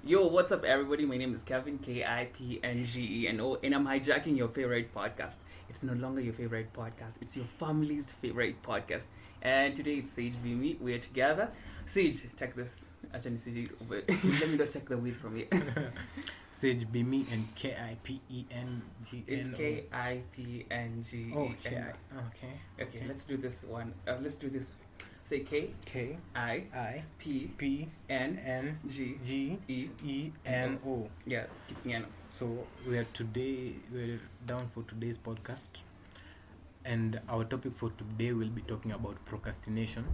Yo, what's up, everybody? My name is Kevin, Kipngeno, and I'm hijacking your favorite podcast. It's no longer your favorite podcast, it's your family's favorite podcast. And today it's Sage Vimi. We're together. Sage, check this. Actually, Sage, but let me not check the wheel from here. Sage Bimi and Kipengeno. It's Kipngeno. Oh, okay. Okay, let's do this one. Let's do this. Say K K I I P P N N G G E. E N O. Yeah, Kipngeno. So we're down for today's podcast, and our topic for today will be talking about procrastination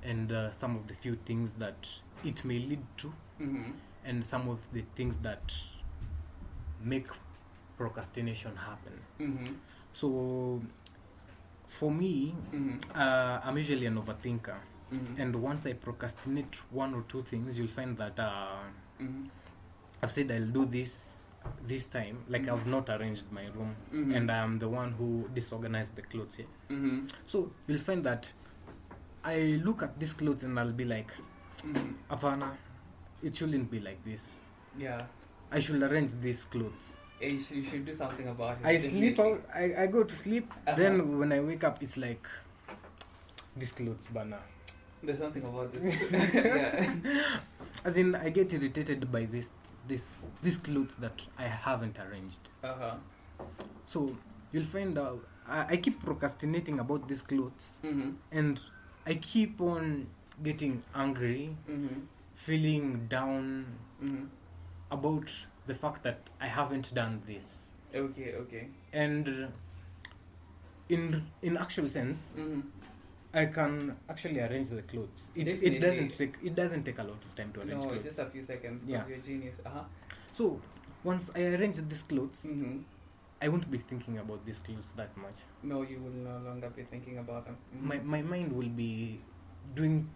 and some of the few things that it may lead to, Mm-hmm. and some of the things that make procrastination happen. Mm-hmm. So for me, Mm-hmm. I'm usually an overthinker, Mm-hmm. and once I procrastinate one or two things, you'll find that Mm-hmm. I've said I'll do this time, like I've not arranged my room, Mhm. and I'm the one who disorganized the clothes here. Mm-hmm. So you'll find that I look at these clothes and I'll be like, Mm-hmm. Apana, it shouldn't be like this. Yeah. I should arrange these clothes. You should do something about it. I sleep out, I go to sleep, Uh-huh. then when I wake up, it's like, these clothes, bana. There's something about this. Yeah. As in, I get irritated by these clothes that I haven't arranged. Uh-huh. So you'll find out I keep procrastinating about these clothes, Mm-hmm. and I keep on getting angry, Mm-hmm. feeling down Mm-hmm. about the fact that I haven't done this. Okay. And in actual sense, Mm-hmm. I can actually arrange the clothes. It Definitely. doesn't take a lot of time to arrange No, clothes. just a few seconds. Yeah. Because you're a genius. Uh-huh. So once I arrange these clothes, Mm-hmm. I won't be thinking about these clothes that much. No, you will no longer be thinking about them. Mm-hmm. My mind will be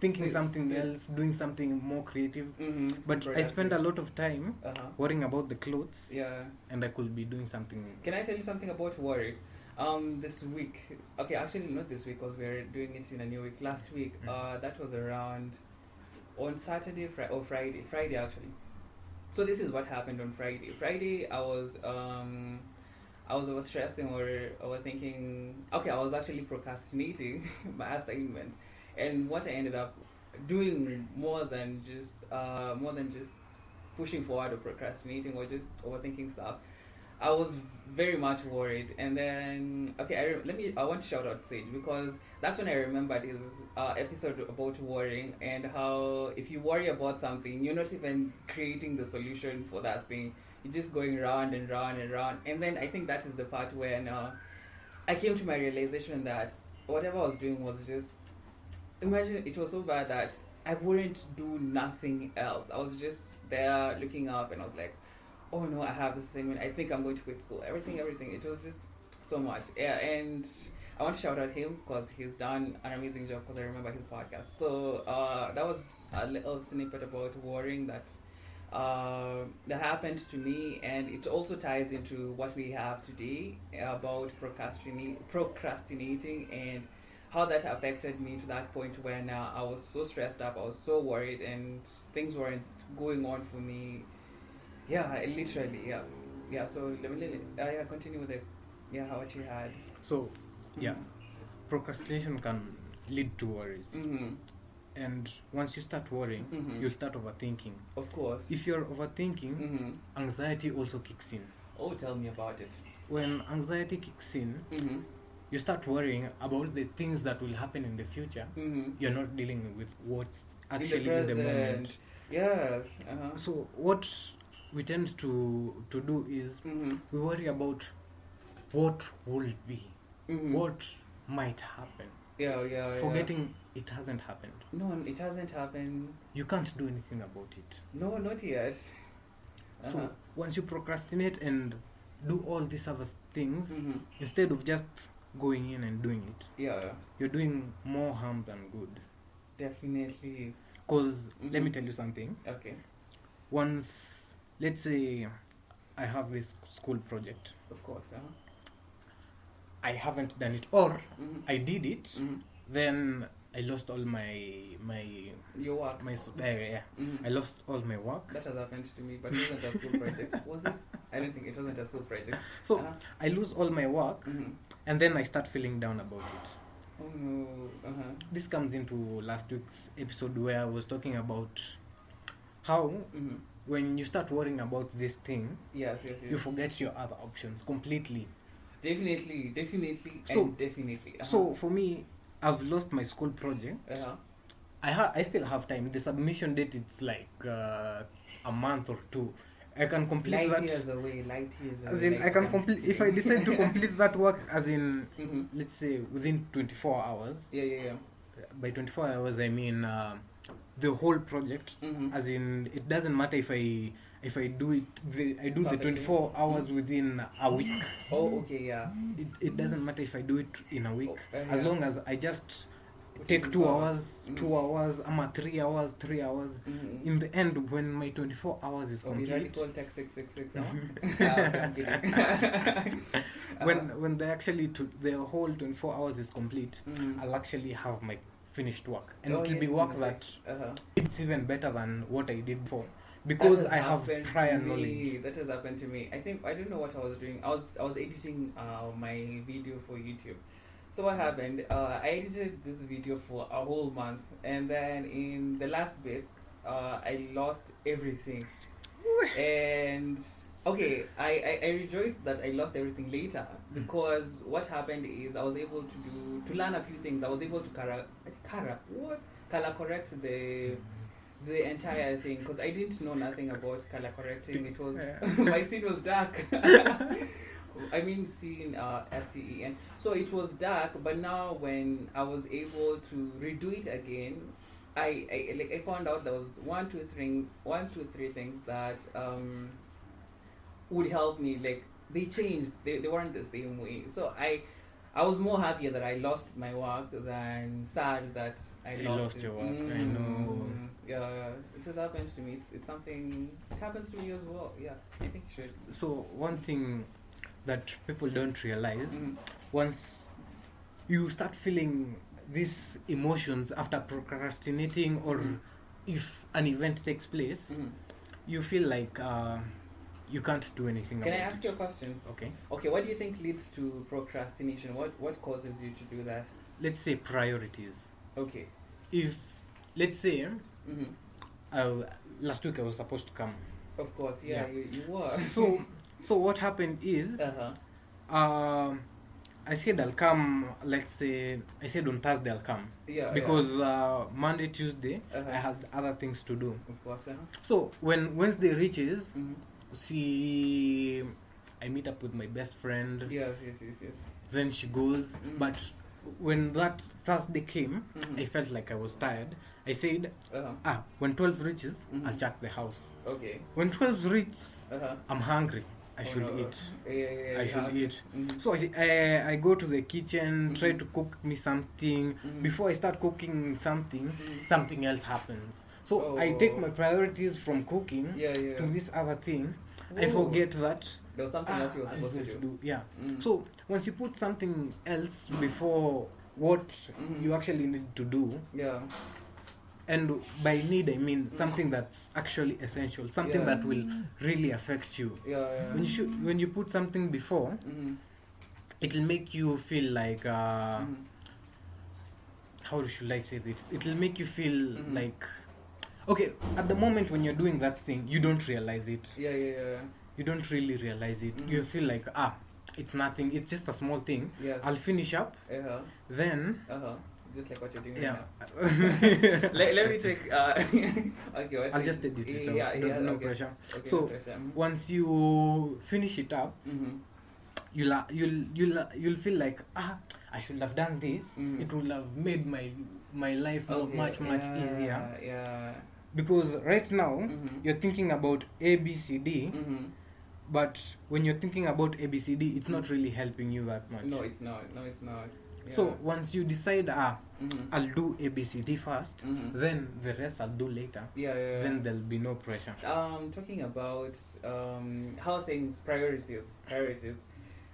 thinking something else, doing something more creative. Mm-hmm. But I spend a lot of time Uh-huh. worrying about the clothes, Yeah. and I could be doing something. Can I tell you something about worry? This week, okay, actually not this week because we're doing it in a new week. Last week, that was around on Saturday or Friday actually. So this is what happened on Friday. Friday, I was overstressed and overthinking. Okay, I was actually procrastinating my assignments, and what I ended up doing more than just pushing forward or procrastinating or just overthinking stuff. I was very much worried, and then okay, I want to shout out Sage because that's when I remembered his episode about worrying and how if you worry about something, you're not even creating the solution for that thing. You're just going round and round and round, and then I think that is the part when I came to my realization that whatever I was doing was just imagine it was so bad that I wouldn't do nothing else. I was just there looking up, and I was like, oh no, I have this assignment. I think I'm going to quit school. Everything. It was just so much. Yeah, and I want to shout out him because he's done an amazing job because I remember his podcast. So that was a little snippet about worrying that happened to me, and it also ties into what we have today about procrastinating and how that affected me to that point when I was so stressed up, I was so worried, and things weren't going on for me. Yeah, literally, yeah. So let me continue with what you had. So, yeah, procrastination can lead to worries, Mm-hmm. and once you start worrying, Mm-hmm. you'll start overthinking. Of course. If you're overthinking, Mm-hmm. anxiety also kicks in. Oh, tell me about it. When anxiety kicks in, Mm-hmm. you start worrying about the things that will happen in the future. Mm-hmm. You're not dealing with what's In actually the in the moment. present. Yes. Uh-huh. So what we tend to do is Mm-hmm. we worry about what will be, Mm-hmm. what might happen, Yeah. forgetting it hasn't happened. No, it hasn't happened. You can't do anything about it. No, not yet. So Uh-huh. once you procrastinate and do all these other things, Mm-hmm. instead of just going in and doing it, Yeah, you're doing more harm than good. definitely. Because let me Mhm. tell you something. Okay, Once, let's say I have this school project, of course. I haven't done it, or Mm-hmm. I did it, Mm-hmm. then I lost all Your work. yeah. I lost all my work. That has happened to me, but it wasn't a school project, was it? I don't think it wasn't a school project. So I lose all my work, Mm-hmm. and then I start feeling down about it. Oh no. This comes into last week's episode where I was talking about how Mm-hmm. when you start worrying about this thing, Yes. you forget your other options completely. Definitely, So- and definitely. So for me, I've lost my school project. I still have time. The submission date it's like a month or two. I can complete light that. years away. As in, I can complete if I decide to complete that work. As in, Mm-hmm. let's say within 24 hours. Yeah. By 24 hours, I mean the whole project. Mm-hmm. As in, it doesn't matter if I do it. I do the Perfectly. 24 hours within a week. Oh, okay, yeah. It doesn't matter if I do it in a week, as yeah. long as I just Put take in 2 hours. hours, Mhm. 2 hours, 3 hours, 3 hours. Mm-hmm. In the end, when my 24 hours is Oh, complete, radical tech 666, huh? Okay, I'm kidding. when they actually the whole 24 hours is complete, Mhm. I'll actually have my finished work, and Oh, it'll yeah, be work definitely. that it's even better than what I did before, because That I has have happened prior to me. knowledge. That has happened to me. I don't know what I was doing. I was editing my video for YouTube. So what happened? I edited this video for a whole month, and then in the last bits, I lost everything. And okay, I rejoiced that I lost everything later, because what happened is I was able to learn a few things. I was able to color correct the entire thing, because I didn't know nothing about color correcting. It was my scene was dark. I mean, scene SCEN. So it was dark, but now when I was able to redo it again, I found out there was one, two, three things that would help me. Like, they changed. They weren't the same way. So I was more happier that I lost my work than sad that I You lost lost it. your work, I know. Yeah, it just happens to me. It's something. It happens to me as well. Yeah, I think it should. So one thing that people don't realize, Mhm. once you start feeling these emotions after procrastinating, or Mhm. if an event takes place, Mhm. you feel like you can't do anything Can I about ask it. you a question? Okay, Okay, what do you think leads to procrastination? What causes you to do that? let's say priorities. Okay. If, let's say, Mm-hmm. last week I was supposed to come. Of course, yeah, Yeah. you were. So what happened is, I said I'll come. Let's say I said on Thursday I'll come, Yeah. because Monday, Tuesday Uh-huh. I had other things to do. Of course, So when Wednesday reaches, Mm-hmm. see, I meet up with my best friend. Yes. Then she goes. Mhm. But when that Thursday came, Mhm. I felt like I was tired. I said, Uh-huh. when 12 reaches, Mhm. I'll check the house. Okay. When 12 reaches, Uh-huh. I'm hungry. I Oh, should no. eat. Yeah. I you should have to. eat. Mhm. So I go to the kitchen, try Mhm. to cook me something. Mhm. Before I start cooking something, Mhm. something else happens. So I take my priorities from cooking Yeah. to this other thing. I Ooh. forget that There was something else you were I'm supposed to do. Yeah. Mm. So once you put something else before what Mhm. you actually need to do, Yeah. and by need I mean something that's actually essential, something Yeah. that will really affect you. Yeah. When you put something before, Mm-hmm. it'll make you feel like Mm-hmm. how should I say this? It'll make you feel Mhm. like, okay, at the moment when you're doing that thing, you don't realize it. Yeah. You don't really realize it. Mhm. You feel like, it's nothing. It's just a small thing. Yes. I'll finish up. Uh-huh. Then, Just like what you're doing yeah. right now. Let me take. Okay. What's I'll it? just edit it out. Yeah. No Okay. pressure. Okay, So, no pressure. once you finish it up, Mm-hmm. you'll feel like, I should have done this. Mm. It would have made my life much easier. Yeah. Because right now Mhm. you're thinking about ABCD, Mm-hmm. but when you're thinking about ABCD, it's not really helping you that much. No, it's not. Yeah. So once you decide, Mhm. I'll do ABCD first, Mhm. then the rest I'll do later. Yeah. Then there'll be no pressure. Talking about how things priorities.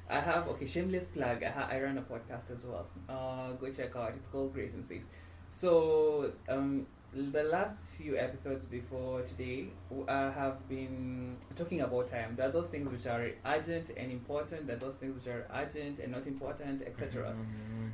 I have shameless plug. I run a podcast as well. Go check out. It's called Grace in Space. So, the last few episodes before today have been talking about time. There are those things which are urgent and important, there are those things which are urgent and not important, etc.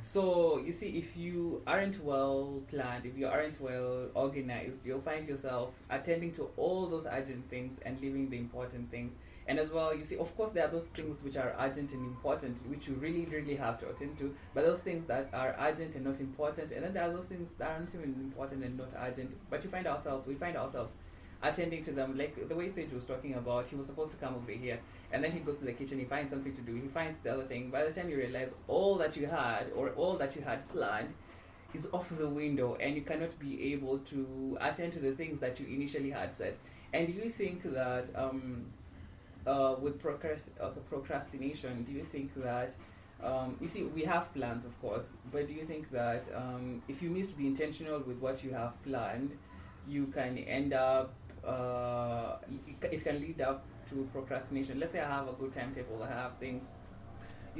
So, you see, if you aren't well planned, if you aren't well organized, you'll find yourself attending to all those urgent things and leaving the important things. And as well, you see, of course, there are those things which are urgent and important, which you really, really have to attend to, but those things that are urgent and not important, and then there are those things that aren't even important and not urgent, but we find ourselves attending to them. Like the way Sage was talking about, he was supposed to come over here, and then he goes to the kitchen, he finds something to do, he finds the other thing. By the time you realize all that you had, or all that you had planned, is off the window, and you cannot be able to attend to the things that you initially had said. And do you think that with procrastination, do you think that you see, we have plans, of course, but do you think that if you miss to be intentional with what you have planned, you can end up it can lead up to procrastination? Let's say I have a good timetable, I have things,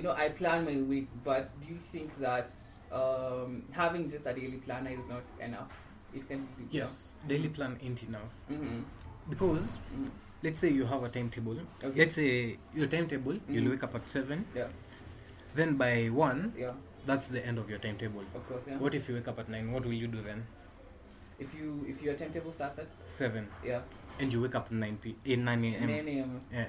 I plan my week, but do you think that having just a daily planner is not enough? It can be, Yes, daily plan ain't enough. Mm-hmm. Because let's say you have a timetable. Okay. Let's say your timetable, you'll wake up at 7. Yeah. Then by 1, Yeah. that's the end of your timetable. Of course, yeah. What if you wake up at 9? What will you do then? If your timetable starts at 7. yeah And you wake up at 9 a.m. 9 a.m. Yeah.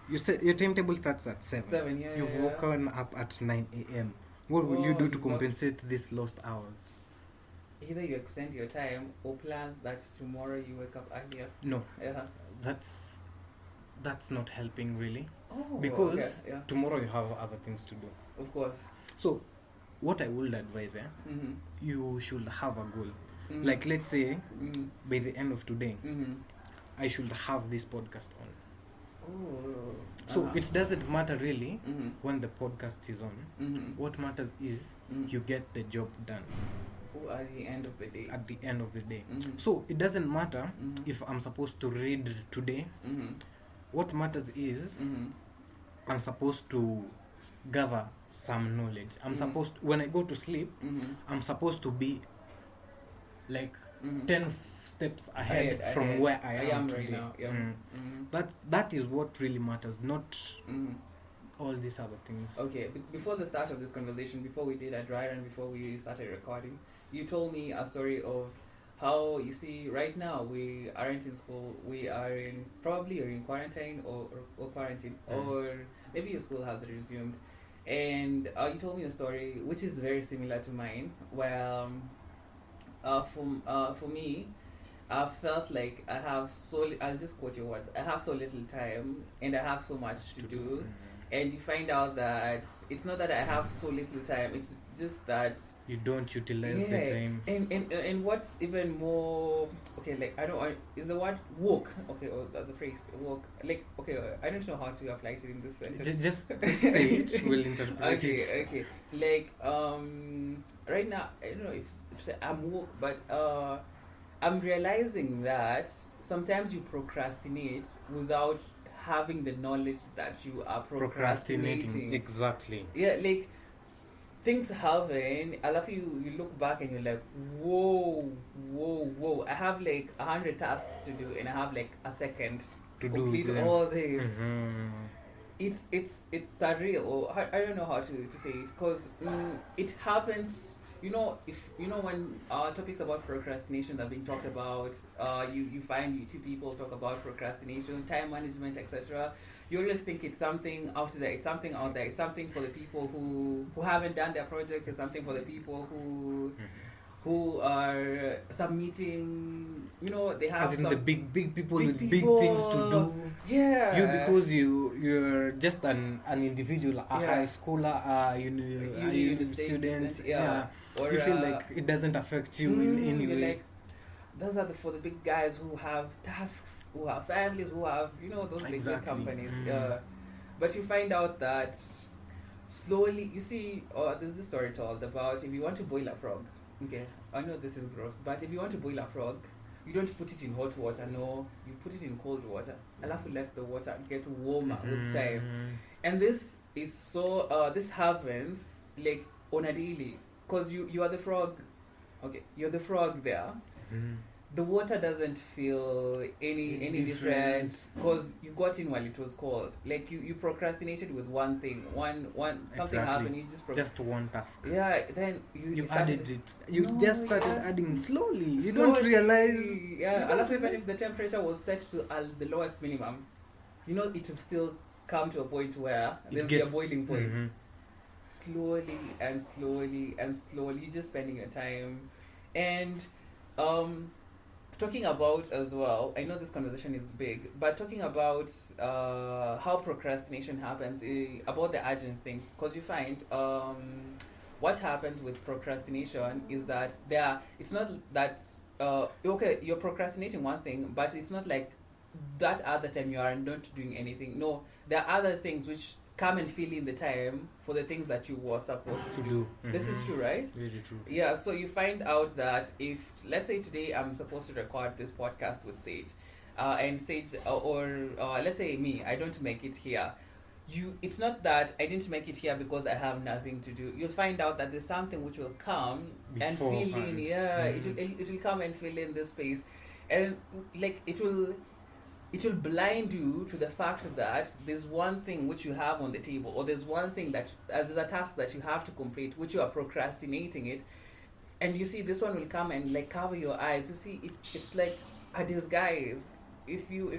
You said your timetable starts at 7. 7, yeah. You've yeah. woken up at 9 a.m. What will you do to compensate these lost hours? Either you extend your time or plan that tomorrow you wake up earlier. No, Yeah. that's not helping really. Oh, Because okay. Yeah. tomorrow you have other things to do. Of course. So, what I would advise, Mm-hmm. you should have a goal. Mm-hmm. Like, let's say, Mm-hmm. by the end of today, Mm-hmm. I should have this podcast on. Oh. So, it doesn't matter really Mm-hmm. when the podcast is on. Mm-hmm. What matters is you get the job done At the end of the day. at the end of the day. Mm-hmm. So, it doesn't matter Mhm. if I'm supposed to read today. Mm-hmm. What matters is Mm-hmm. I'm supposed to gather some knowledge. I'm Mhm. supposed when I go to sleep, Mm-hmm. I'm supposed to be like Mhm. 10 steps ahead from Ahead. where I am right today. now. Yeah. Mm-hmm. That is what really matters, not Mm-hmm. all these other things. Okay, before the start of this conversation, before we did a dry run, before we started recording, you told me a story of how, you see, right now we aren't in school, we are in, probably you're in quarantine or quarantine, or maybe your school has resumed. And you told me a story which is very similar to mine, where for me, I felt like I have I'll just quote your words, I have so little time and I have so much to do. And you find out that it's not that I have so little time, it's just that You don't utilize the time. and what's even more, okay, like I don't want, is the word woke, okay, or the phrase woke, like, okay, I don't know how to apply it in this sentence. Just say it, we'll interpret it. Okay, like right now I don't know if I'm woke, but I'm realizing that sometimes you procrastinate without having the knowledge that you are procrastinating. Exactly. Yeah, like things happen. I love you look back and you're like, whoa. I have like 100 tasks to do and I have like a second to complete them. all this. Mm-hmm. It's surreal, or I don't know how to say it, because it happens. If when topics about procrastination are being talked about, you find YouTube people talk about procrastination, time management, etc. You always think it's something out there. It's something out there. It's something for the people who haven't done their project. It's something for the people who are submitting. They have as in the big people big with people, big things to do. Yeah. You, because you're just an individual, a high schooler, a uni student. Yeah. Or, you feel like it doesn't affect you in any way. Like, those are for the big guys who have tasks, who have families, who have those big companies. But you find out that slowly, you see, there's this story told about if you want to boil a frog. Okay, I know this is gross, but if you want to boil a frog, you don't put it in hot water. No, you put it in cold water. I'll have to let the water get warmer with time. And this is so. This happens like on a daily, because you are the frog. Okay, you're the frog there. Mhm. The water doesn't feel any different because you got in while it was cold. Like you procrastinated with one thing, one something Exactly. happened. You just one task. yeah. Then You started added it. You No, just started yeah. adding slowly. You Slowly, don't realize. Yeah, you and don't after even realize. if the temperature was set to the lowest minimum, it will still come to a point where It there will be a gets- boiling point. Mhm. Slowly and slowly and slowly, you're just spending your time. And um, talking about as well, I know this conversation is big, but talking about how procrastination happens, about the urgent things, because you find what happens with procrastination is that it's not that okay, you're procrastinating one thing, but it's not like that other time you are not doing anything. No, there are other things which come and fill in the time for the things that you were supposed to do. This is Mhm. true, right? Very true. Yeah, so you find out that if, let's say today I'm supposed to record this podcast with Sage, and Sage, or let's say me, I don't make it here. It's not that I didn't make it here because I have nothing to do. You'll find out that there's something which will come and fill in. Beforehand. Yeah, Mhm. it will come and fill in this space, and like it will blind you to the fact that there's one thing which you have on the table, or there's one thing that there's a task that you have to complete, which you are procrastinating it, and you see this one will come and like cover your eyes. You see, it's like a disguise. If you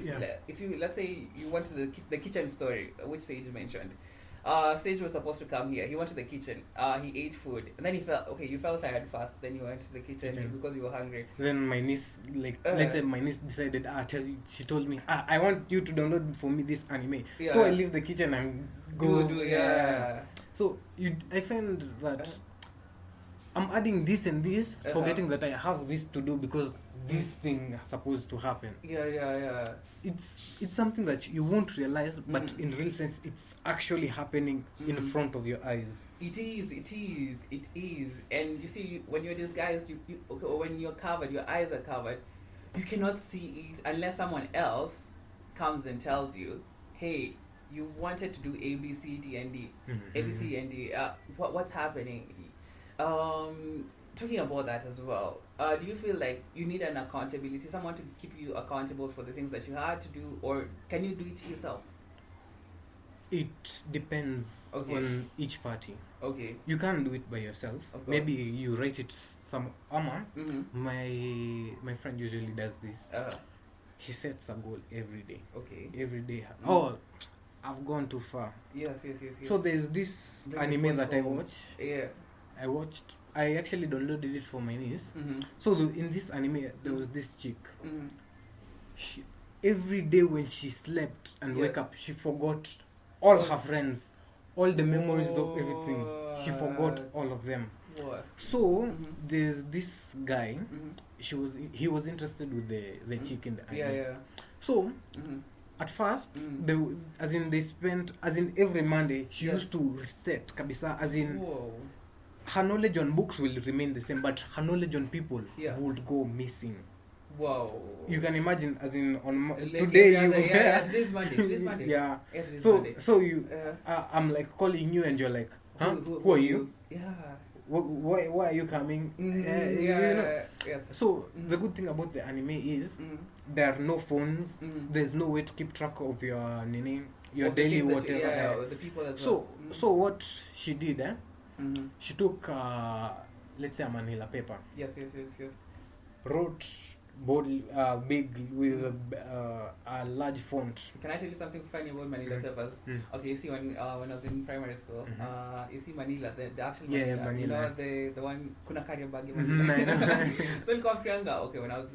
let's say you went to the kitchen story which Sage mentioned. Sage was supposed to come here. He went to the kitchen. He ate food, and then you felt tired first. Then you went to the kitchen because you were hungry. Then my niece, let's say my niece decided, she told me, I want you to download for me this anime. Yeah. So I leave the kitchen and go. Yeah. So I find that I'm adding this and this, forgetting that I have this to do because this thing is supposed to happen. Yeah. It's something that you won't realize, but in real sense, it's actually happening in front of your eyes. It is. And you see, when you're disguised, or when you're covered, your eyes are covered, you cannot see it unless someone else comes and tells you, hey, you wanted to do A, B, C, D, and D. Mm-hmm. A, B, C, and D. What's happening? Talking about that as well, do you feel like you need an accountability, someone to keep you accountable for the things that you had to do, or can you do it yourself? It depends on each party. Okay. You can't do it by yourself. Of course. Maybe you write it some Mm-hmm. My friend usually does this. He sets a goal every day. Okay. Every day. Mm. Oh, I've gone too far. Yes. So there's this Bring the anime point that I home. watch. Yeah. I actually downloaded it for my niece. Mm-hmm. So in this anime, there was this chick. Mm-hmm. Every day when she slept and wake Yes. up, she forgot all her friends, all the memories of everything. She forgot What? all of them. What? So there's this guy. Mm-hmm. He was interested with the chick in the anime. Yeah. So Mm-hmm. at first, Mm. as in every Monday, she Yes. used to reset kabisa. As in, Whoa. her knowledge on books will remain the same, but her knowledge on people Yeah. would go missing. Wow. You can imagine, as in Like today every you other- yeah, today's Monday. yeah. Yeah, today's So Monday. you, Uh, I'm like calling you, and you're like, huh? who are you? Yeah. Why are you coming? Yeah. You know? Yes. So the good thing about the anime is there are no phones. There's no way to keep track of your your Of the daily things that whatever. yeah, the people as well. So what she did, Mm-hmm. she took let's say a manila paper, Yes. wrote big with a large font. Can I tell you something funny about Manila papers? Okay, you see when I was in primary school, you see Manila, the actual Manila, Yeah, Manila. you know the one kuna carry bag Mhm, Manila. I know. So in Kofianga, okay, when I was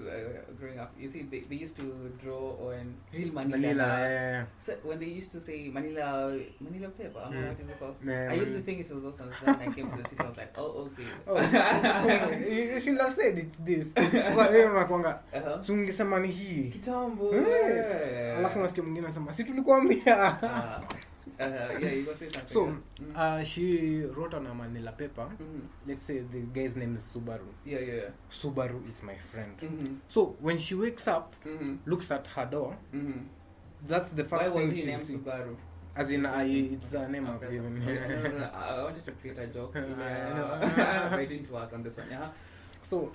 growing up, you see they used to draw on real Manila. Yeah. So when they used to say Manila paper, what is it called? Yeah, I used to think it was those ones. Then I came to the city, I was like, oh okay. Oh, you should have said it's this. Sasa wewe unakwanga Uh-huh. ungesema ni hii. Kitambo. Alafu nasikia mwingine anasema si tulikuambia. Yeah, you go say something. So she wrote on a manila paper. Let's say the guy's name is Subaru. Yeah. Subaru is my friend. Mm-hmm. So when she wakes up, Mm-hmm. looks at her door, Mm-hmm. that's the first Why was thing he she named sees. Subaru? As in, it's the name I've given. No, I wanted to create a joke. I know. But it didn't work on this one. Yeah. So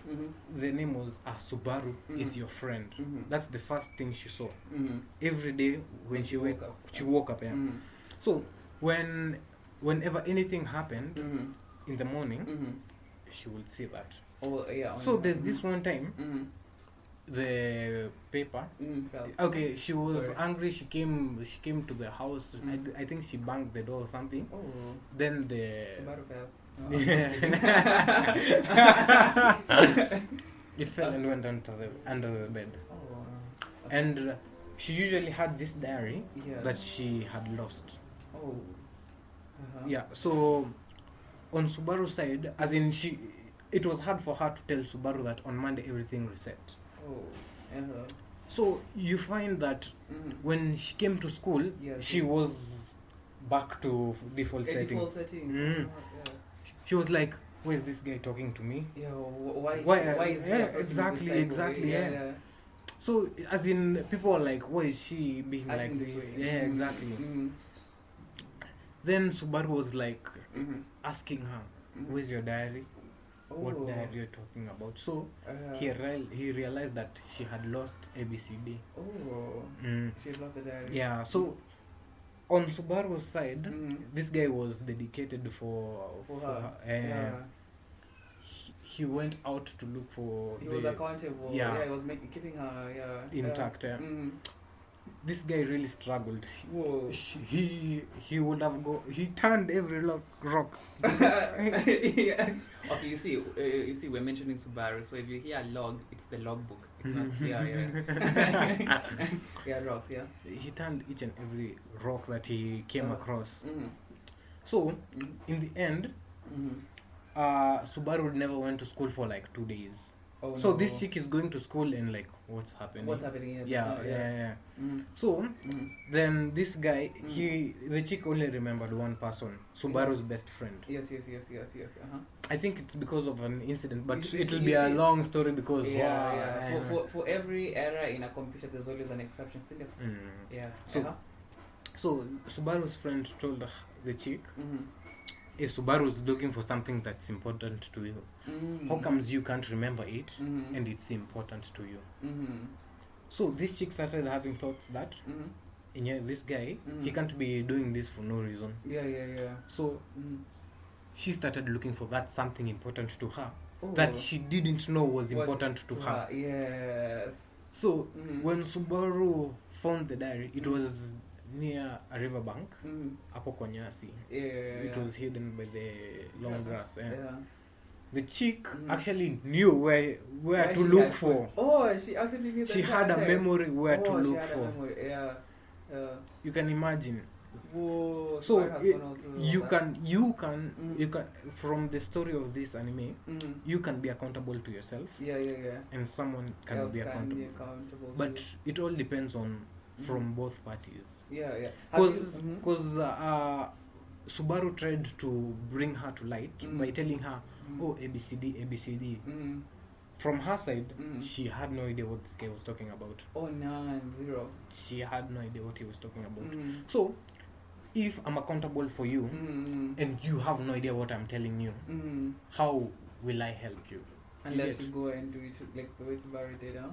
the name was Subaru is your friend. That's the first thing she saw. Every day when she woke up. Yeah. So whenever anything happened in the morning, she would see that. Oh yeah. So there's this one time the paper. Okay, she was angry. She came to the house. I think she banged the door or something. Oh. Then the Subaru fell. It fell and went under the bed. Oh. Okay. And she usually had this diary that she had lost. Oh. Yeah. So on Subaru's side, as in it was hard for her to tell Subaru that on Monday everything reset. Oh. So you find that when she came to school, she was back to default settings. Default settings. Yeah. She was like, "Why is this guy talking to me? Yeah. Why is he exactly. Yeah. So as in people are like, why is she being like this? Yeah, exactly. Then Subaru was like asking her, "Where's your diary? What diary you're talking about?" So he realized that she had lost ABCD. Oh. She had lost the diary. Yeah. So on Subaru's side, this guy was dedicated for her. He went out to look for. He was accountable. Yeah. He was keeping her. Intact. This guy really struggled. Whoa. He would have he turned every rock. Yeah. Okay, you see, we're mentioning Subaru, so if you hear log, it's the logbook. It's not yeah, rock. Yeah. He turned each and every rock that he came across. So in the end, Subaru never went to school for like 2 days. Oh, so this chick is going to school and like, what's happening? Yeah. So then this guy, the chick only remembered one person, Subaru's best friend. Yes. I think it's because of an incident, but it will be a long story because for every error in a computer, there's always an exception. Yeah. So Subaru's friend told the chick, if Subaru is looking for something that's important to you, how comes you can't remember it and it's important to you? So this chick started having thoughts that this guy, he can't be doing this for no reason. Yeah. So she started looking for that something important to her that she didn't know was important to her. Yes. So when Subaru found the diary, it was near a riverbank, hapo kwa nyasi. It was hidden by the long grass. The chick actually knew where to look for. Oh, she actually knew that. She had a memory where to look for. Yeah. You can imagine. Whoa, so you can from the story of this anime, you can be accountable to yourself. Yeah. And someone can be accountable. But it all depends on from both parties. Yeah. Because Subaru tried to bring her to light by telling her, oh, ABCD. From her side, she had no idea what this guy was talking about. Oh, none, zero. She had no idea what he was talking about. So, if I'm accountable for you and you have no idea what I'm telling you, how will I help you? Unless you go and do it like the way Subaru did, huh?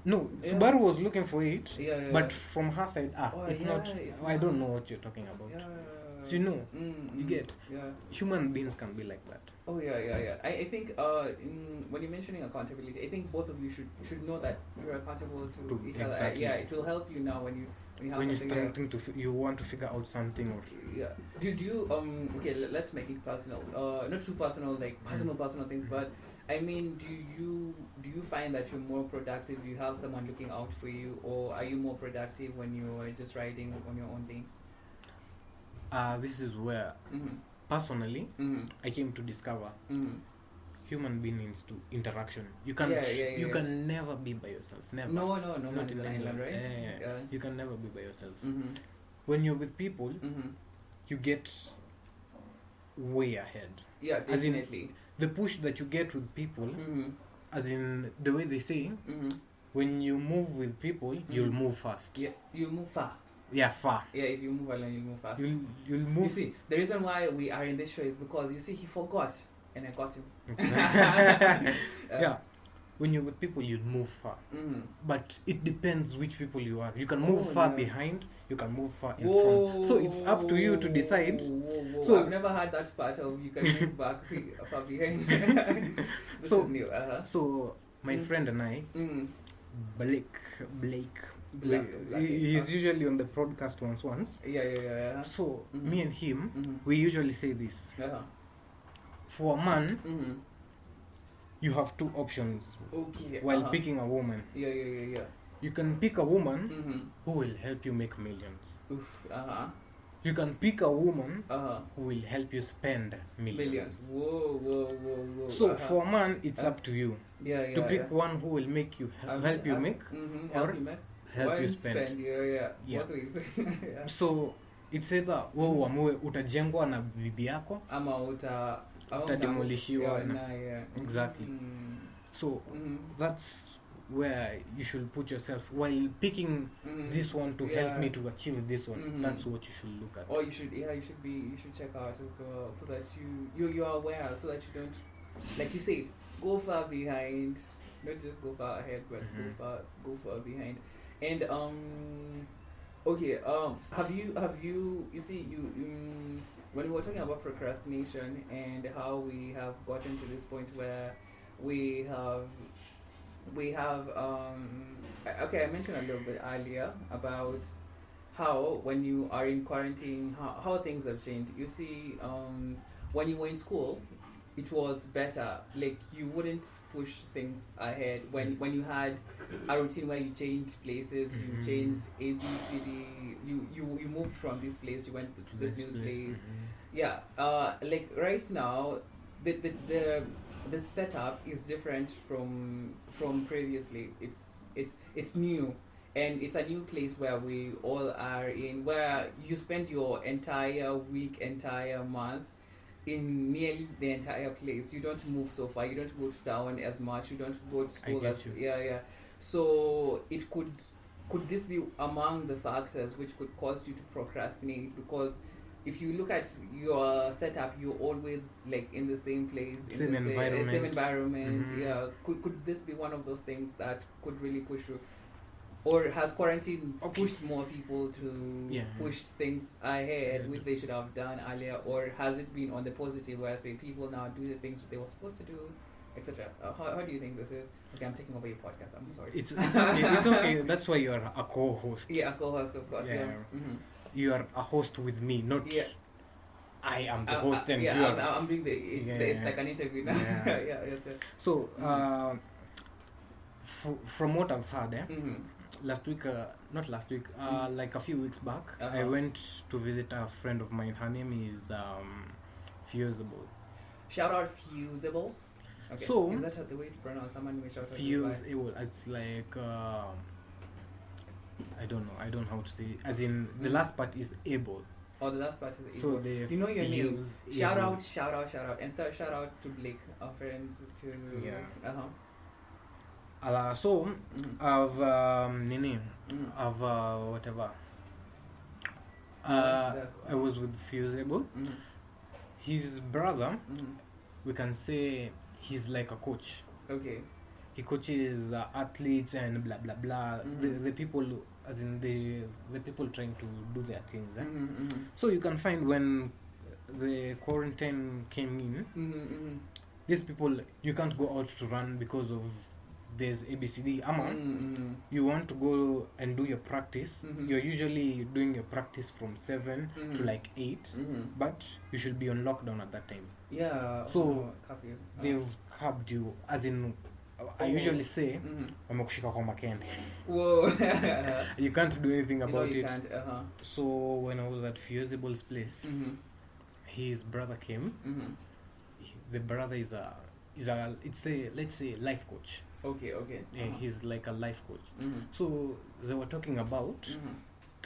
No, Subaru was looking for it, but yeah. from her side, it's not. I don't know what you're talking about. So you get. Human beings can be like that. Oh yeah. I think when you're mentioning accountability, I think both of you should know that you're accountable to each other. It will help you now when you're starting to you want to figure out something or Do you okay? Let's make it personal. Not too personal, like personal things, but. I mean, do you find that you're more productive? You have someone looking out for you, or are you more productive when you're just writing on your own thing? This is where, personally, I came to discover human beings to interaction. You can you can never be by yourself. Never. No. Not in England, right? You can never be by yourself. When you're with people, you get way ahead. Yeah, definitely. The push that you get with people, as in the way they say, when you move with people, you'll move fast. Yeah, you move far. Yeah, far. Yeah, if you move alone, you'll move fast. You'll move. You see, the reason why we are in this show is because, you see, he forgot. and I got him. Yeah. When you're with people, you move far. But it depends which people you are. You can move far behind, you can move far in front. So it's up to you to decide. Whoa. So I've never had that part of you can move back far behind. This so, is new. So my friend and I, Blake, he's usually on the podcast once. Yeah. So me and him, we usually say this. For a man, you have two options while picking a woman. Yeah. You can pick a woman who will help you make millions. You can pick a woman who will help you spend millions. Whoa. So for a man, it's up to you to pick one who will make you help you make or help you spend. Yeah. Both ways. So it's either wewe uamue utajengwa na bibi yako ama utademolishiwa exactly. So that's where you should put yourself while picking this one to help me to achieve this one. That's what you should look at. Or you should check out as well, so that you are aware, so that you don't, like you say, go far behind, not just go far ahead, but go far behind. And have you see when we were talking about procrastination and how we have gotten to this point where we have I mentioned a little bit earlier about how when you are in quarantine, how things have changed. You see, when you were in school, it was better. Like you wouldn't push things ahead when you had a routine where you changed places, you changed A, B, C, D. You moved from this place, you went to this new place. Yeah. Like right now, the setup is different from previously. It's new, and it's a new place where we all are in, where you spend your entire week, entire month in nearly the entire place. You don't move so far, you don't go to town as much, you don't go to school as yeah. So it could this be among the factors which could cause you to procrastinate? Because if you look at your setup, you're always like in the same place, same environment. Yeah. Could this be one of those things that could really push you? Or has quarantine pushed more people to push things ahead, which they should have done earlier? Or has it been on the positive, where the people now do the things they were supposed to do, etc.? How do you think this is? Okay, I'm taking over your podcast. I'm sorry. It's okay. It's okay. That's why you're a co-host. Yeah, a co-host, of course. Yeah. You are a host with me, not I am the host and you are. I'm doing it's like an interview now. Yes. So, from what I've heard, not last week, like a few weeks back, I went to visit a friend of mine. Her name is Fusible. Shout out Fusible. Okay. So, is that the way to pronounce someone who shout out? Fusible. It's like I don't know how to say it. As in the last part is able. Oh, the last part is so able. You know your name. Shout out, and so shout out to Blake, our friends. So I've I've whatever. I was with Fusible. His brother, we can say he's like a coach. Okay. He coaches athletes and blah blah blah. The people, as in the people trying to do their things. So you can find when the quarantine came in, these people, you can't go out to run because of there's ABCD. You want to go and do your practice. You're usually doing your practice from 7 to like 8, but you should be on lockdown at that time. Yeah. So they've curbed you, as in. I usually say, Whoa. You can't do anything about you it. Can't. So when I was at Fusible's place, his brother came. The brother is a let's say life coach. Okay. He's like a life coach. So they were talking about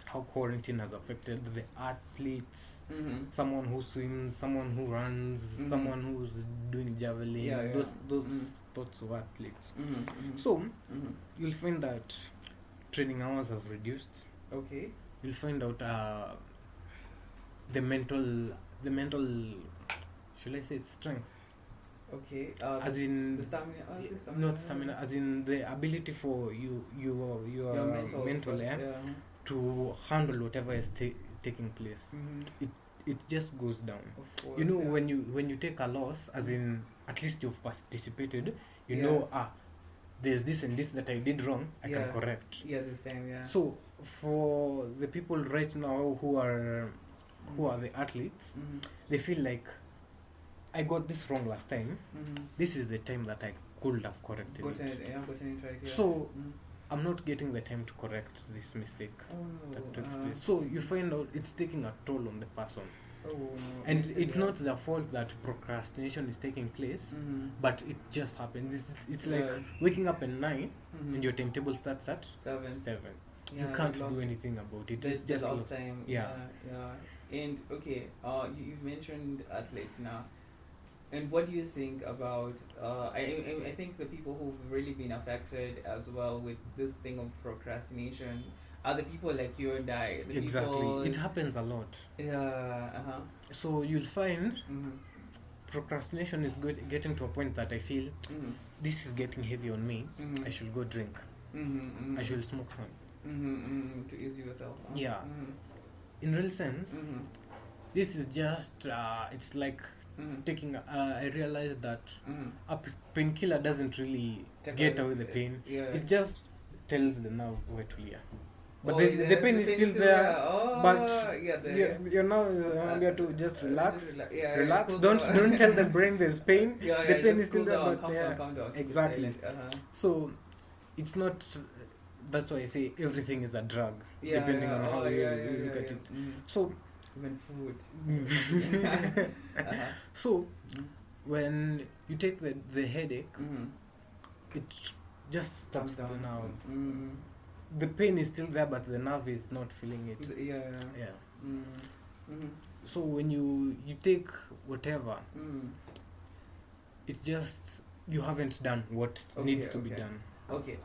how quarantine has affected the athletes. Someone who swims, someone who runs, someone who's doing javelin. Those sorts of athletes. So you'll find that training hours have reduced. Okay. You'll find out the mental should I say it's strength? Okay. As in the stamina. not stamina, as in the ability for your mental Yeah. to handle whatever is taking place. Mm-hmm. It just goes down. Of course. You know, yeah. when you take a loss, as in at least you've participated, you Yeah. know, there's this and this that I did wrong, I Yeah. can correct. Yeah, this time, yeah. So for the people right now who are the athletes, they feel like, I got this wrong last time, this is the time that I could have corrected gotten it. it right, yeah. So I'm not getting the time to correct this mistake that takes place. So you find out it's taking a toll on the person. And it's not the fault that procrastination is taking place, but it just happens. It's like waking up at 9 and your timetable starts at 7. You can't do anything about it. It's just lost time. Yeah. And okay, you've mentioned athletes now. And what do you think about? I think the people who've really been affected as well with this thing of procrastination are the people like you and I. Exactly, it happens a lot. Yeah. So you'll find procrastination is getting to a point that I feel this is getting heavy on me. I should go drink. I should smoke some. To ease yourself. Yeah. In real sense, this is just it's like. Taking I realized that a painkiller doesn't really get away the pain. It just tells the nerve where to leave. But the pain is still there. But your nerve is there to just relax. Relax. Don't tell the brain there's pain. The pain is still there, but calm down, exactly. So it's not. That's why I say everything is a drug, depending on how you look at it. So. Even food. So when you take the headache, it just stops the nerve. The pain is still there, but the nerve is not feeling it. So when you take whatever, it's just you haven't done what needs to be done. Okay.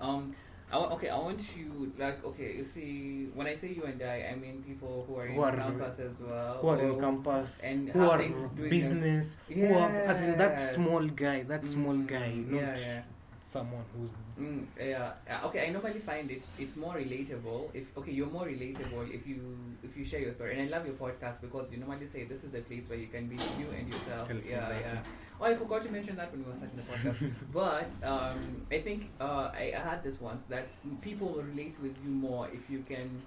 I want you, like, okay, you see, when I say you and I mean people who are in campus as well. Who are in campus, and who are business, who have, as in that small guy, not someone who's... Okay, I normally find it's more relatable, you're more relatable if you share your story. And I love your podcast because you normally say this is the place where you can be you and yourself. Oh, I forgot to mention that when we were starting the podcast. But I think I had this once that people will relate with you more if you can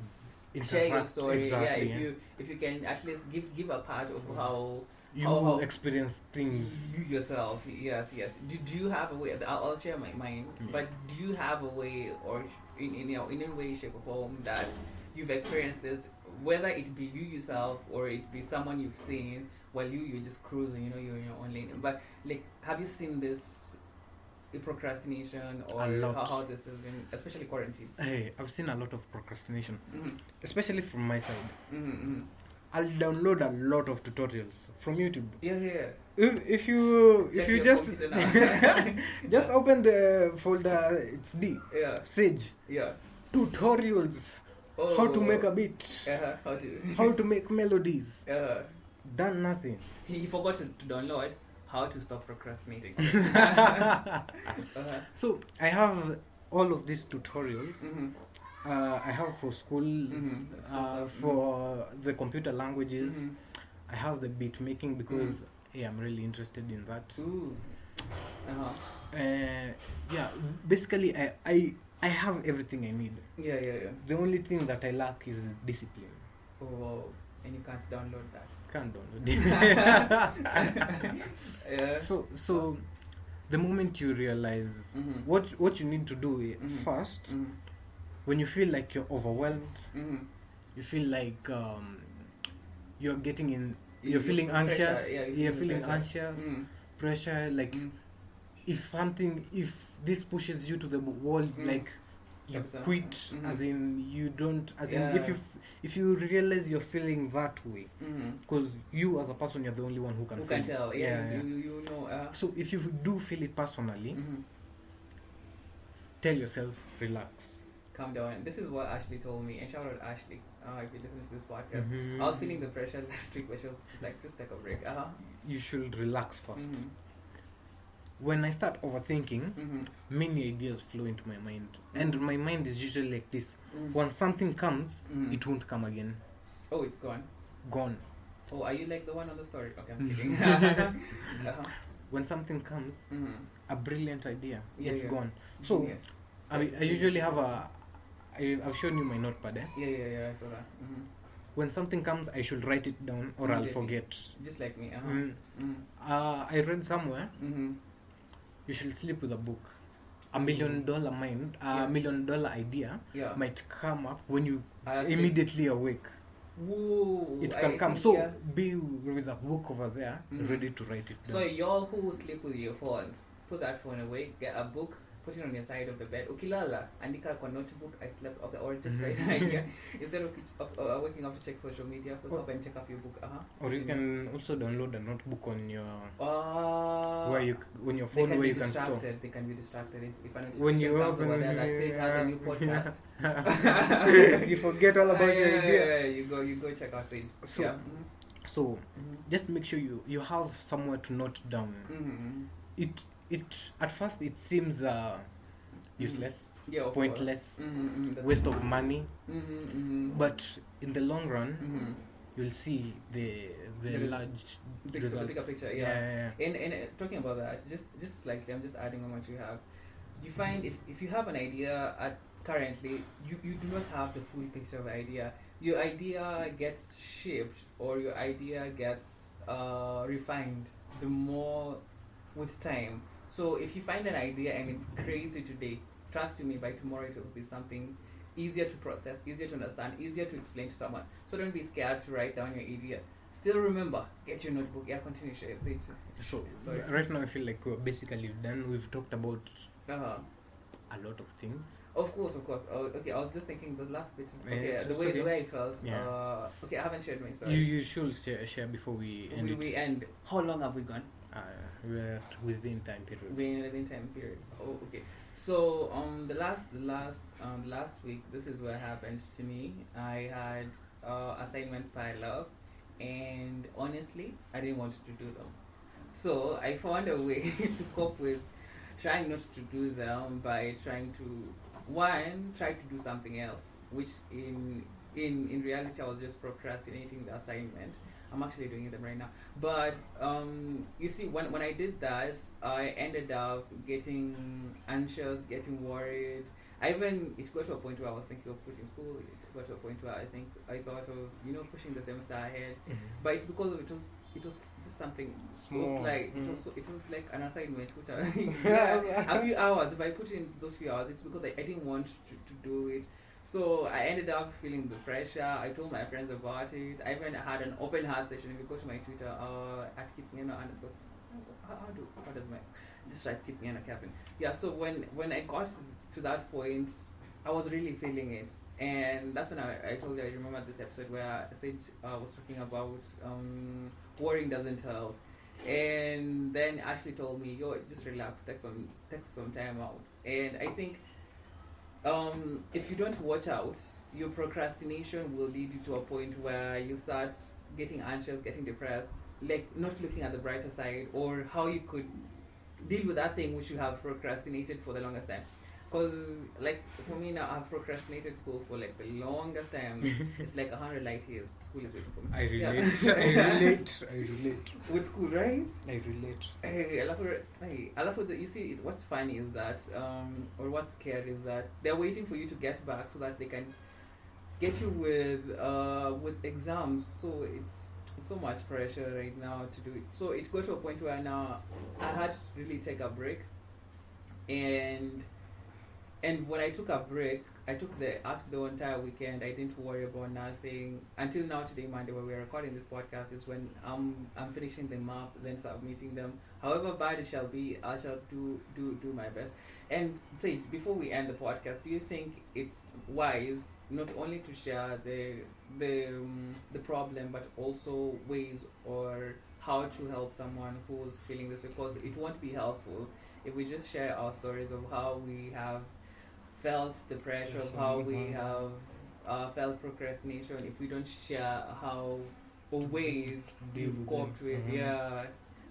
share your story. Exactly, if you can at least give a part of how you experience things you yourself. Yes. Do you have a way? I'll share mine. But do you have a way, or in any way, shape, or form that you've experienced this, whether it be you yourself or it be someone you've seen while you're just cruising, you're in your own lane. But like, have you seen this procrastination or how this has been, especially quarantine? Hey, I've seen a lot of procrastination, especially from my side. I'll download a lot of tutorials from YouTube. If you just just open the folder, it's D. Sage. Tutorials. How to make a beat. How to make melodies. Done nothing. He forgot to download how to stop procrastinating. So I have all of these tutorials. I have for school, for the computer languages. I have the beat making because I'm really interested in that. Basically I have everything I need. The only thing that I lack is discipline. And you can't download that. Can't download it. So the moment you realize what you need to do first, when you feel like you're overwhelmed, you feel like you're getting in, you're feeling anxious, you're feeling anxious, pressure, like if this pushes you to the wall, like you quit, as in you don't, as in if you realize you're feeling that way, because you as a person, you're the only one who can tell. You know. So if you do feel it personally, tell yourself, relax, calm down. This is what Ashley told me, and shout out Ashley if you listen to this podcast. I was feeling the pressure last week, but she was like, just take a break. You should relax first. when I start overthinking, Mm-hmm. many ideas flow into my mind, Mhm. and my mind is usually like this: Mm. once something comes, Mhm. it won't come again. Oh, it's gone. Gone. Oh, are you like the one on the story? Okay, I'm kidding. uh-huh. When something comes, Mm-hmm. a brilliant idea, Yeah, it's yeah. gone. So Genius. I usually have I've shown you my notepad. Yeah, I saw that. Mm-hmm. When something comes, I should write it down or I'll Immediately. forget. Just like me. I read somewhere Mm-hmm. you should sleep with a book. A Mm. $1 million mind, Yeah. $1 million idea Yeah. might come up when you Sleep. immediately awake. Woo, It I can come. think, So yeah. be with a book over there, Mhm. ready to write it So down. y'all who sleep with your phones, put that phone away, get a book, put it on your side of the bed. Ukilala, andika kwa notebook, I slept off the, or just write an idea. Instead of waking up to check social media, wake up and check up your book. Or you can also download a notebook on your where on your they phone can where be you can store. distracted. They can be distracted if a When notification you comes over open there that Sage has a new podcast. you forget all about your idea. Yeah, you go check out Sage. So, yeah. So just make sure you have somewhere to note down. Mm-hmm. It at first it seems useless, Yeah, of pointless, course. waste of money, Mm-hmm. but in the long run you'll see the large results. The bigger picture, yeah. In talking about that, just slightly, I'm just adding on what you have. You find if you have an idea currently, you do not have the full picture of the idea. Your idea gets shaped or your idea gets refined the more with time. So if you find an idea and it's crazy today, trust me, by tomorrow it will be something easier to process, easier to understand, easier to explain to someone. So don't be scared to write down your idea. Still remember, get your notebook. Yeah, continue, share. So Sorry. right now I feel like we're basically done. We've talked about Uh-huh. a lot of things. Of course. Okay, I was just thinking the last bit is okay. Yes, the okay. way I felt. Yeah. Okay, I haven't shared my story. You should share before we end it. We end. How long have we gone? We're within time period. We're within time period. Oh, okay. So the last week, this is what happened to me. I had assignments pile up, and honestly, I didn't want to do them. So I found a way to cope with trying not to do them by trying to try to do something else, which in reality I was just procrastinating the assignment. I'm actually doing them right now. But you see, when I did that, I ended up getting anxious, getting worried. It got to a point where I was thinking of quitting school. It got to a point where I thought of pushing the semester ahead. But it's because it was just something so slight. It was like an assignment, which a few hours. If I put in those few hours, it's because I didn't want to do it. So I ended up feeling the pressure. I told my friends about it. I even had an open heart session. If you go to my Twitter, at @keepingena_, how does my just write keepingena Kevin. Yeah. So when I got to that point, I was really feeling it, and that's when I told you. I remember this episode where Sage was talking about worrying doesn't help, and then Ashley told me, "Yo, just relax. Take some time out." And I think. If you don't watch out, your procrastination will lead you to a point where you start getting anxious, getting depressed, like not looking at the brighter side or how you could deal with that thing which you have procrastinated for the longest time. Because, like, for me now, I've procrastinated school for like the longest time. It's like 100 light years. School is waiting for me. I relate. Yeah. I relate. With school, right? I relate. Hey, I love it. You see, what's funny is that, or what's scary is that they're waiting for you to get back so that they can get you with exams. So it's so much pressure right now to do it. So it got to a point where now I had to really take a break, and when I took a break, I took the entire weekend. I didn't worry about nothing until now. Today, Monday, when we're recording this podcast, is when I'm finishing them up, then submitting them. However bad it shall be, I shall do my best. And Sage, before we end the podcast, do you think it's wise not only to share the problem, but also ways or how to help someone who's feeling this? Because it won't be helpful if we just share our stories of how we have felt the pressure, of how we have felt procrastination, if we don't share how or ways you've coped with. Yeah,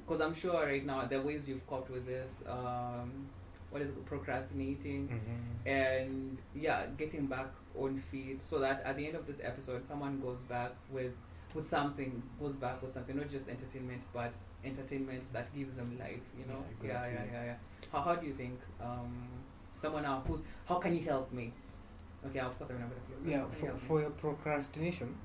because I'm sure right now the ways you've coped with this, what is it, procrastinating, and getting back on feet, so that at the end of this episode, someone goes back with something, not just entertainment, but entertainment that gives them life. You know, Yeah, exactly. yeah. How do you think someone now how can you help me? Okay, of course I remember the case. But Yeah, how can you help for me? your procrastination,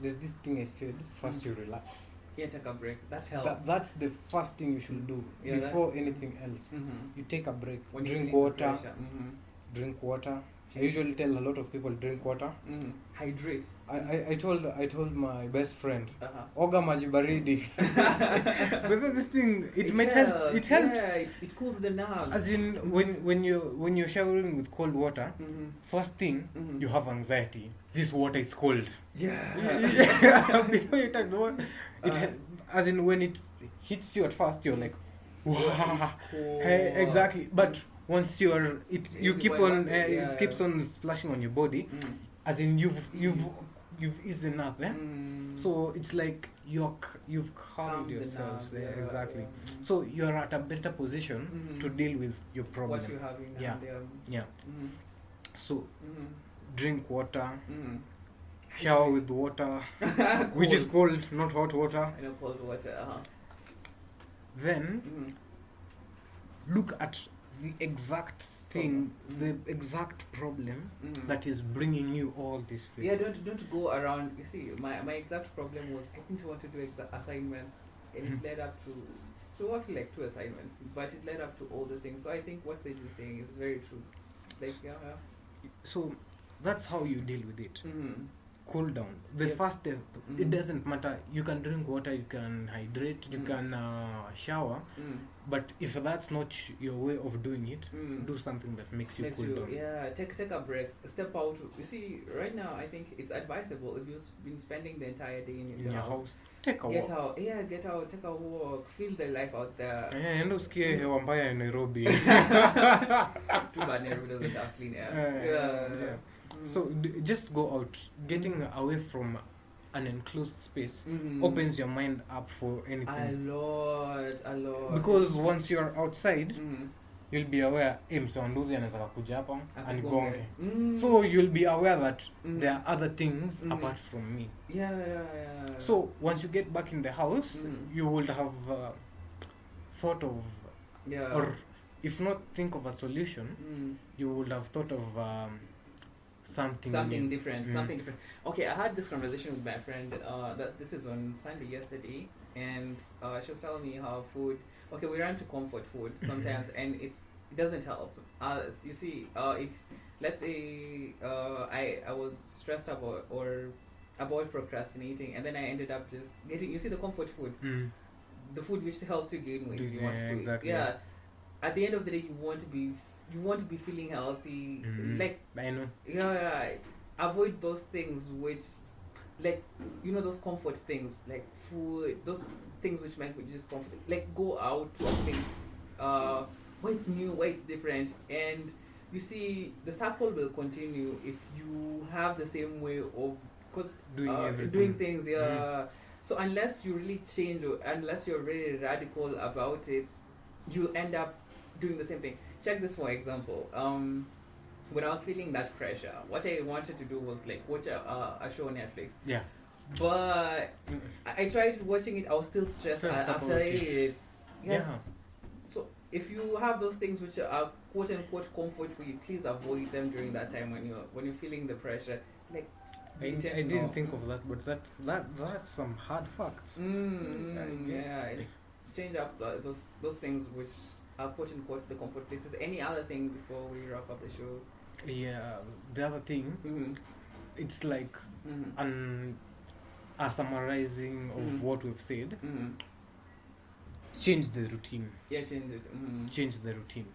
there's this thing I said. First, you relax. Yeah, take a break. That helps. That's the first thing you should do Yeah, before anything else. Mm-hmm. You take a break. When you're Drink feeling the water. pressure. Drink water. I usually tell a lot of people drink water. Hydrate. I told my best friend, Uh-huh. oga maji baridi. Because this thing it might help. It helps. Yeah, it cools the nerves. As in when you're showering with cold water, first thing you have anxiety. This water is cold. Yeah. Before you touch the water, as in when it hits you at first, you're like, wow, It's cold. hey, exactly. But once you keep on, it keeps yeah. on splashing on your body, as in you've eased up, eh? So it's like you've calmed the yourselves. nerves, Yeah, exactly. yeah. So you're at a better position to deal with your problem. What you have in Yeah. hand. Yeah. So drink water, Mm-hmm. shower with water, which is cold, not hot water. I know, cold water. Then look at the exact thing, the exact problem that is bringing you all this fear. Yeah, don't go around. You see, my exact problem was I didn't want to do assignments, and it led up to actually like 2 assignments, but it led up to all the things. So I think what Sage is saying is very true. Like So that's how you deal with it. Cool down. The Yep. first step, it doesn't matter. You can drink water, you can hydrate, you can shower. But if that's not your way of doing it, do something that makes you cool down. Yeah, take a break, step out. You see, right now I think it's advisable if you've been spending the entire day in your house. Take a Get walk. out, get out, take a walk, feel the life out there. Enda usikie hewa mbaya ya Nairobi. Too bad Nairobi doesn't have clean air. Yeah. So just go out. Getting away from an enclosed space opens your mind up for anything. A lot. Because once you're outside, you'll be aware, msoanduzi anaweza kuja hapa anigonge. So you'll be aware that there are other things apart from me. Yeah. So once you get back in the house, you will have thought of, or if not think of a solution, you would have thought of something different. Okay, I had this conversation with my friend. That this is on Sunday yesterday, and she was telling me how food. Okay, we run to comfort food sometimes, and it doesn't help. You see, if let's say I was stressed about procrastinating, and then I ended up just getting. You see, the comfort food, the food which helps you gain weight. You want to exactly. yeah. At the end of the day, you want to be feeling healthy. Like I know. Yeah. Avoid those things which, like, those comfort things like food. Those things which make you just comfortable. Like, go out to a place where it's new, where it's different, and you see the circle will continue if you have the same way of doing things. Yeah. So unless you really change, or unless you're really radical about it, you'll end up doing the same thing. Check this for example. When I was feeling that pressure, what I wanted to do was like watch a show on Netflix. Yeah. But I tried watching it. I was still stressed after it. Yes. Yeah. So if you have those things which are quote unquote comfort for you, please avoid them during that time when you're feeling the pressure. Like, I didn't think of that, but that's some hard facts. Yeah. Change up those things which are quote unquote the comfort places. Any other thing before we wrap up the show? Yeah, the other thing, it's like a summarizing of what we've said. Change the routine. Yeah, change it. Change the routine.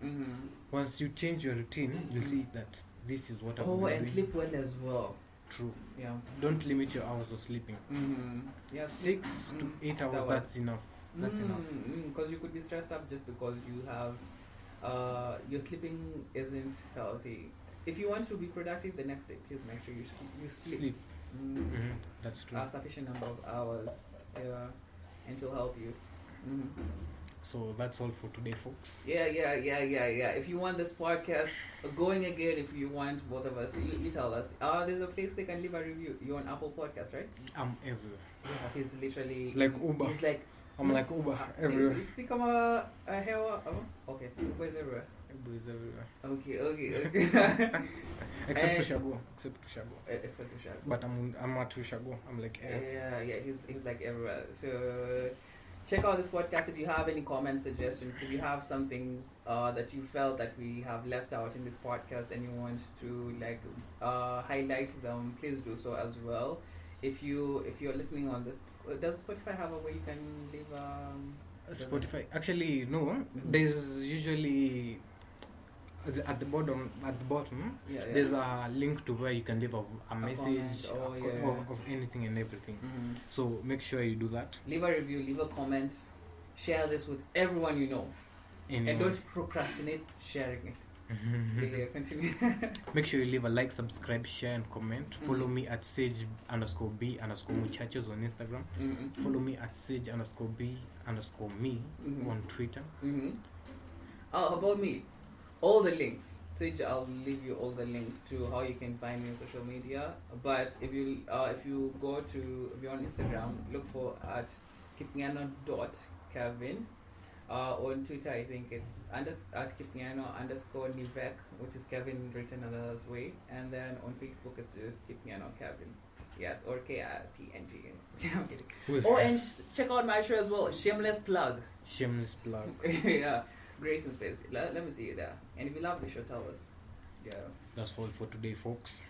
Once you change your routine, you'll see that this is what I'm doing. And sleep well as well. True. Yeah. Don't limit your hours of sleeping. Yeah, 6 to 8 hours. That's enough. That's enough. Because you could be stressed up just because you have your sleeping isn't healthy. If you want to be productive the next day, please make sure you sleep. That's true. A sufficient number of hours. Yeah. and she'll help you. Hmm. So that's all for today, folks. Yeah. If you want this podcast going again, if you want both of us, you tell us. There's a place they can leave a review. You're on Apple Podcast, right? I'm everywhere. Yeah, he's literally Like Uber. He's like I'm like Uber everywhere. See, come a hair. Okay, Uber is everywhere. Uber is everywhere. Okay. Except to Shago. Except to Shago. But I'm at Shago. I'm like yeah. He's like everywhere. So check out this podcast if you have any comments, suggestions. If you have some things that you felt that we have left out in this podcast and you want to like highlight them, please do so as well. If you're listening on this, does Spotify have a way you can leave Spotify? Actually, no. Mm-hmm. There's usually at the bottom. There's a link to where you can leave a message of anything and everything. Mm-hmm. So make sure you do that. Leave a review, leave a comment, share this with everyone you know, and don't procrastinate sharing it. Yeah, continue. Make sure you leave a like, subscribe, share, and comment. Follow me at sage_b_muchachos on Instagram. Follow me at sage_b_me on Twitter. About me, all the links. Sage, I'll leave you all the links to how you can find me on social media. But if you go to, if you're on Instagram, look for at kipiano.kevin. On Twitter, I think it's at Kipiano_Nivek, which is Kevin written another way. And then on Facebook, it's just Kipiano Kevin. Yes, or KIPNG. I'm kidding. Oh, and check out my show as well. Shameless plug. Yeah. Grace and Space. Let me see you there. And if you love the show, tell us. Yeah. That's all for today, folks.